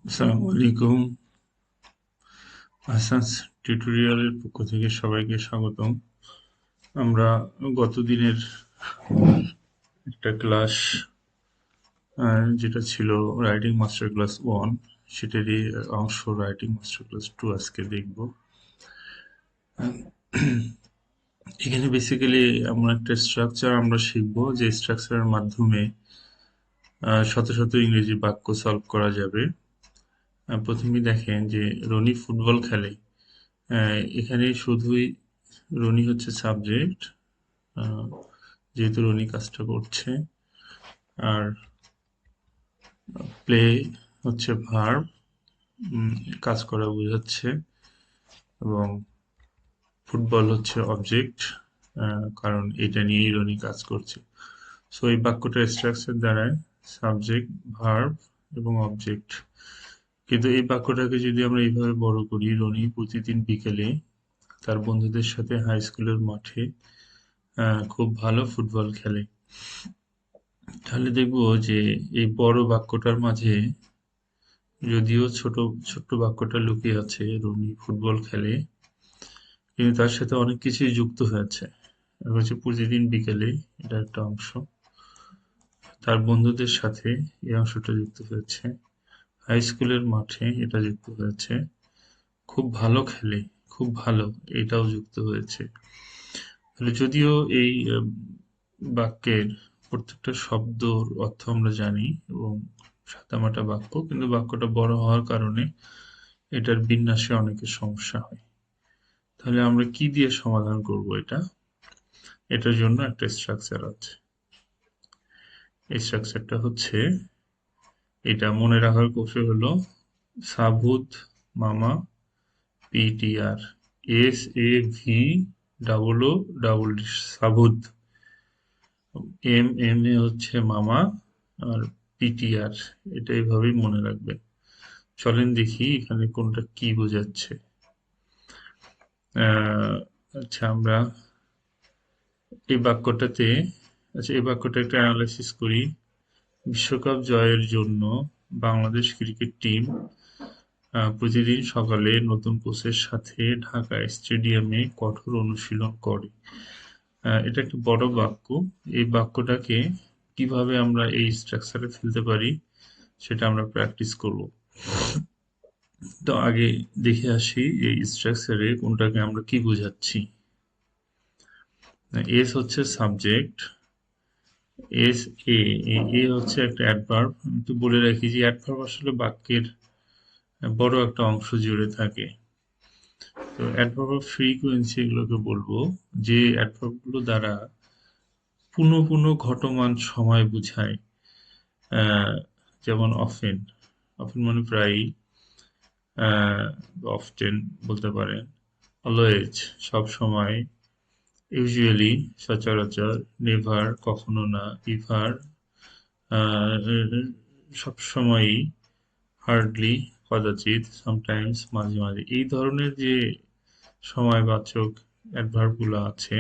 আসসালামু আলাইকুম। আহসানস টিউটোরিয়ালের পক্ষ থেকে সবাইকে স্বাগতম। আমরা গত দিনের একটা ক্লাস যেটা ছিল রাইটিং মাস্টার ক্লাস 1, সেটারই অংশ রাইটিং মাস্টার ক্লাস 2 আজকে দেখব। এখানে বেসিক্যালি আমরা একটা স্ট্রাকচার আমরা শিখব, যে স্ট্রাকচারের মাধ্যমে শত শত ইংরেজি বাক্য সলভ করা যাবে। প্রথমেই দেখেন যে রনি ফুটবল খেলে। এখানে শুধুই রনি হচ্ছে সাবজেক্ট, যেহেতু রনি কাজটা করছে, আর প্লে হচ্ছে ভার্ব, কাজ করা বোঝাচ্ছে, এবং ফুটবল হচ্ছে অবজেক্ট, কারণ এটা নিয়েই রনি কাজ করছে। সো এই বাক্যটার স্ট্রাকচার দ্বারায় সাবজেক্ট, ভার্ব এবং অবজেক্ট। কিন্তু এই বাক্যটাকে যদি আমরা এইভাবে বড় করি, রনি প্রতিদিন বিকেলে তার বন্ধুদের সাথে হাই স্কুলের মাঠে খুব ভালো ফুটবল খেলে, তাহলে দেখব যে এই বড় বাক্যটার মাঝে যদিও ছোট্ট বাক্যটা লুকিয়ে আছে, রনি ফুটবল খেলে, কিন্তু তার সাথে অনেক কিছুই যুক্ত হয়েছে। হচ্ছে প্রতিদিন বিকেলে, এটা একটা অংশ, তার বন্ধুদের সাথে এই অংশটা যুক্ত হয়েছে, হাই স্কুলের মাঠে এটা যুক্ত হয়েছে, খুব ভালো খেলে, খুব ভালো এটাও যুক্ত হয়েছে। তাহলে যদিও এই বাক্যের প্রত্যেকটা শব্দর অর্থ আমরা জানি এবং সাদামাটা বাক্য, কিন্তু বাক্যটা বড় হওয়ার কারণে এটার বিন্যাসে অনেকের সমস্যা হয়। তাহলে আমরা কি দিয়ে সমাধান করব এটা? এটার জন্য একটা স্ট্রাকচার আছে। এই স্ট্রাকচারটা হচ্ছে, এটা মনে রাখার কৌশল হলো সাবুদ মামা পিটিআর, SAVOOD, সাবুদ। এম হচ্ছে মামা, আর পিটিআর, এটা এইভাবেই মনে রাখবে। চলেন দেখি এখানে কোনটা কি বোঝাচ্ছে। আচ্ছা, আমরা এই বাক্যটাতে, আচ্ছা এই বাক্যটা একটা অ্যানালাইসিস করি। বিশ্বকাপ জয়ের জন্য বাংলাদেশ ক্রিকেট টিম প্রতিদিন সকালে নতুন কোচের সাথে ঢাকা স্টেডিয়ামে কঠোর অনুশীলন করে। এটা একটা বড় বাক্য। এই বাক্যটাকে কিভাবে আমরা এই স্ট্রাকচারে ফেলতে পারি সেটা আমরা প্র্যাকটিস করব। তো আগে দেখে আসি এই স্ট্রাকচারে কোনটাকে আমরা কি বোঝাচ্ছি। এস হচ্ছে সাবজেক্ট, এস এ, হচ্ছে একটা অ্যাডভার্ব। আমি তো বলে রাখি যে অ্যাডভার্ব আসলে বাক্যের বড় একটা অংশ জুড়ে থাকে। তো অ্যাডভার্ব অফ ফ্রিকুয়েন্সি এগুলোকে বলবো, যে অ্যাডভার্ব গুলো দ্বারা পুনঃ পুনঃ ঘটমান সময় বোঝায়। যেমন অফেন, অফেন মানে প্রায়ই, অফটেন বলতে পারেন, অলওয়েজ সব সময়, ইউজুয়ালি সচরাচর, নেভার কখনো না, ইভার সবসময়ই, হার্ডলি কদাচিৎ, সামটাইমস মাঝে মাঝে। এই ধরনের যে সময়বাচক অ্যাডভার্ব গুলো আছে,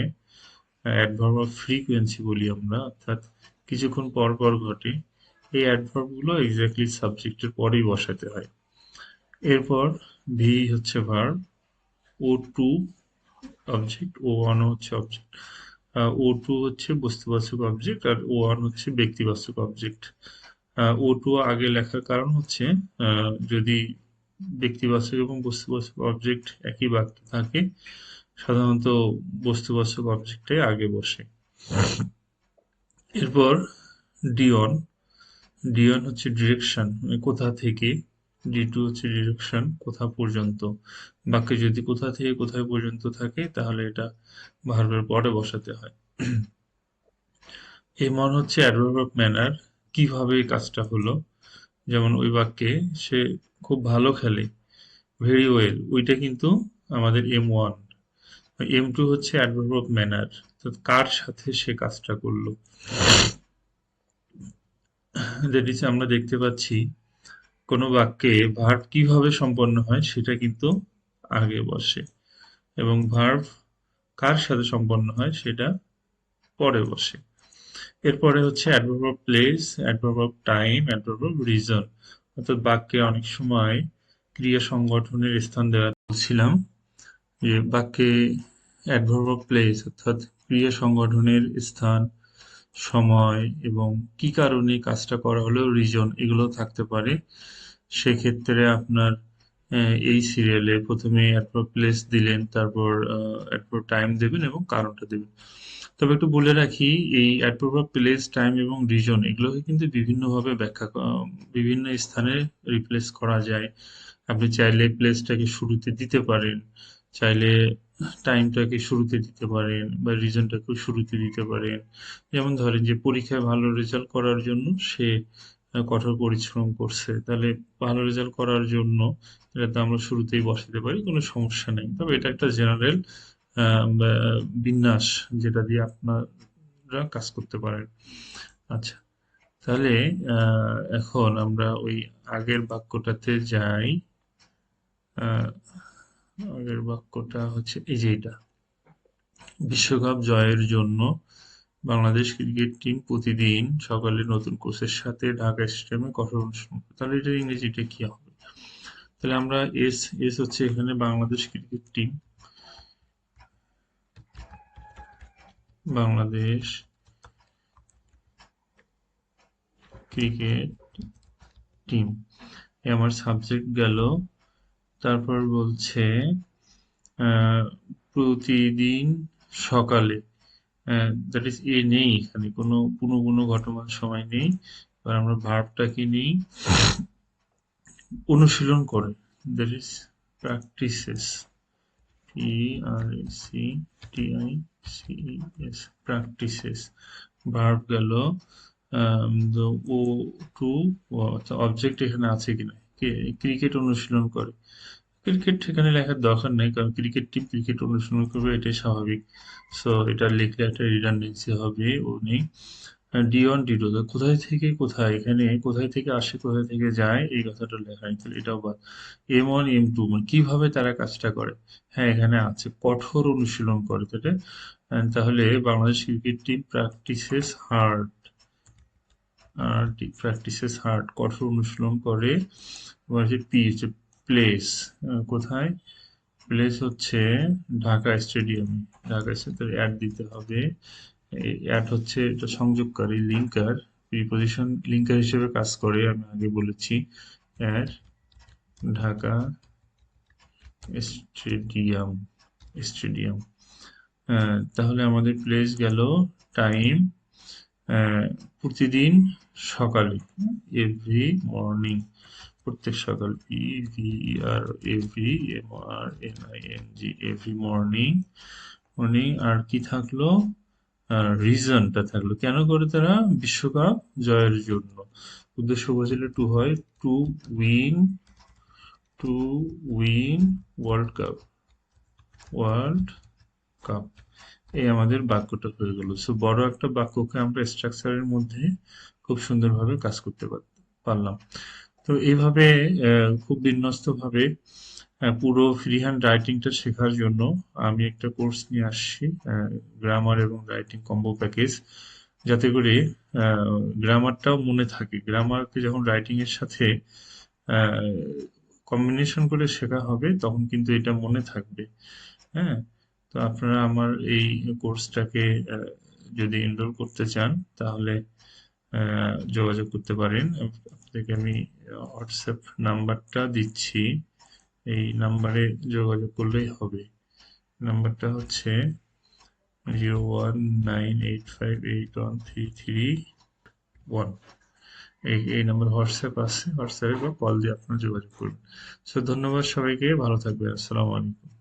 অ্যাডভার্ব অফ ফ্রিকোয়েন্সি বলি আমরা, অর্থাৎ কিছুক্ষণ পর পর ঘটে, এই অ্যাডভার্ব গুলো এক্স্যাক্টলি সাবজেক্টের পরেই বসাতে হয়। এরপর ভি হচ্ছে ভার্ব, ও টু অবজেক্ট, ও ওয়ান হচ্ছে অবজেক্ট, ও টু হচ্ছে বস্তুবাচক অবজেক্ট, আর ও ওয়ান হচ্ছে ব্যক্তিবাচক অবজেক্ট। ও টু আগে লেখার কারণ হচ্ছে, যদি ব্যক্তিবাচক এবং বস্তুবাচক অবজেক্ট একই বাক্যে থাকে, সাধারণত বস্তুবাচক অবজেক্টটাই আগে বসে। এরপর ডিওন, ডিওন হচ্ছে ডিরেকশন, কোথা থেকে। ডি টু হচ্ছে ডিরেকশন, কোথা পর্যন্ত। বাক্যে যদি কোথা থেকে কোথায় পর্যন্ত থাকে তাহলে এটা ভার্বের পরে বসাতে হয়। এমন হচ্ছে অ্যাডভার্ব অফ ম্যানার, কিভাবে এই কাজটা হলো। যেমন ওই বাক্যে সে খুব ভালো খেলে, ভেরি ওয়েল, ওইটা কিন্তু আমাদের M1। M2 হচ্ছে অ্যাডভার্ব অফ ম্যানার, কার সাথে সে কাজটা করলো। দ্যাট ইজ, আমরা দেখতে পাচ্ছি কোনো বাক্যে ভার্ব কিভাবে সম্পন্ন হয় সেটা কিন্তু আগে বসে, এবং ভার্ব কার সাথে সম্পন্ন হয় সেটা পরে বসে। এরপরে হচ্ছে adverb of place, adverb of time, adverb of reason. অর্থাৎ বাক্যে অনেক সময় ক্রিয়া সংগঠনের স্থান দেওয়া বলছিলাম যে বাক্যে অ্যাডভার্ব অফ প্লেস অর্থাৎ ক্রিয়া সংগঠনের স্থান, সময় এবং কি কারণে কাজটা করা হলো, রিজন, এগুলো থাকতে পারে। সেক্ষেত্রে আপনার এই সিরিয়ালে প্রথমে অ্যাডভার্ব প্লেস দিলেন, তারপর অ্যাডভার্ব টাইম দেবেন এবং কারণটা দেবেন। তবে একটু বলে রাখি, এই অ্যাডভার্ব অফ প্লেস, টাইম এবং রিজন এগুলোকে কিন্তু বিভিন্নভাবে বিভিন্ন স্থানে রিপ্লেস করা যায়। আপনি চাইলে প্লেসটাকে শুরুতে দিতে পারেন, চাইলে টাইমটাকে শুরুতে দিতে পারেন বা রিজনটাকেও শুরুতে দিতে পারেন। যেমন ধরেন যে পরীক্ষায় ভালো রেজাল্ট করার জন্য সে কঠোর পরিশ্রম করছে, তাহলে ভালো রেজাল্ট করার জন্য এটাতে আমরা শুরুতেই বসাতে পারি, কোনো সমস্যা নেই। তবে এটা একটা জেনারেল বিন্যাস যেটা দিয়ে আপনারা কাজ করতে পারেন। আচ্ছা, তাহলে এখন আমরা ওই আগের বাক্যটাতে যাই। আহ, আগের বাক্যটা হচ্ছে এই যে এটা, বিশ্বকাপ জয়ের জন্য বাংলাদেশ ক্রিকেট টিম প্রতিদিন সকালে নতুন কোচের সাথে ঢাকা স্টেডিয়ামে কঠোর অনুশীলন করে। তাহলে এটা ইংরেজিটা কি হবে? তাহলে আমরা এস এস হচ্ছে এখানে Bangladesh cricket team, Bangladesh cricket team, এ আমার সাবজেক্ট গেল। তারপর বলছে আহ, প্রতিদিন সকালে, দ্যাট ইজ এ নেই, এখানে কোনো পুনঃ ঘটমান সময় নেই। এবার আমরা ভার্বটাকে নিই, অনুশীলন করে, that is practices, PRACTICES, practices. Verb গেল। ও টু, অবজেক্ট এখানে আছে কিনা, ক্রিকেট অনুশীলন করে। ক্রিকেট এখানে লেখার দরকার নেই, কারণ ক্রিকেট টিম ক্রিকেট অনুশীলন করবে, এটাই স্বাভাবিক। সো এটা লিখলে একটা রিডান্ডেন্সি হবে, ও নেই। ডি ওয়ান ডি টু, কোথায় থেকে কোথায়, এখানে কোথায় থেকে আসে কোথায় থেকে যায় এই কথাটা লেখা নেই, তাহলে এটাও বাদ। এম ওয়ান এম টু, মানে কিভাবে তারা কাজটা করে, হ্যাঁ এখানে আছে, কঠোর অনুশীলন করে, তাহলে তাহলে Bangladesh cricket team practices hard, practices hard, কঠোর অনুশীলন করে। এবার হচ্ছে পি হচ্ছে প্লেস, কোথায়, প্লেস হচ্ছে ঢাকা স্টেডিয়ামে, ঢাকা স্টেডিয়ামে অ্যাড দিতে হবে। অ্যাড হচ্ছে এটা সংযোগকারী, লিঙ্কার, প্রিপজিশন লিঙ্কার হিসেবে কাজ করে, আমি আগে বলেছি। অ্যাড ঢাকা স্টেডিয়াম, স্টেডিয়াম। তাহলে আমাদের প্লেস গেল, টাইম প্রতিদিন সকালে, এভরি মর্নিং, প্রত্যেক সকাল, PVR, every, MRNING, every morning, morning. আর কি থাকলো, রিজনটা থাকলো, কেন করে তারা, বিশ্বকাপ জয়ের জন্য। উদ্দেশ্য বসলে টু হয়, to win, to win world cup, world cup. এই আমাদের বাক্যটা হয়ে গেল। সো বড় একটা বাক্যকে আমরা স্ট্রাকচারের মধ্যে খুব সুন্দরভাবে কাজ করতে পারলাম। তো এইভাবে খুব বিন্যস্তভাবে পুরো ফ্রি হ্যান্ড রাইটিংটা শেখার জন্য আমি একটা কোর্স নিয়ে আসছি, গ্রামার এবং রাইটিং কম্বো প্যাকেজ, যাতে করে গ্রামারটাও মনে থাকে। গ্রামারকে যখন রাইটিং এর সাথে কম্বিনেশন করে শেখা হবে তখন কিন্তু এটা মনে থাকবে। হ্যাঁ, তো আপনারা আমার এই কোর্সটাকে যদি এনরোল করতে চান তাহলে যোগাযোগ করতে পারেন। আপনাদেরকে আমি হোয়াটসঅ্যাপ নাম্বারটা দিচ্ছি, এই নাম্বারে যোগাযোগ করলেই হবে। নাম্বারটা হচ্ছে 0198581331। এই নাম্বার হোয়াটসঅ্যাপ আছে, হোয়াটসঅ্যাপে বা কল দিয়ে আপনারা যোগাযোগ করুন। সো ধন্যবাদ সবাইকে, ভালো থাকবেন, আসসালামু আলাইকুম।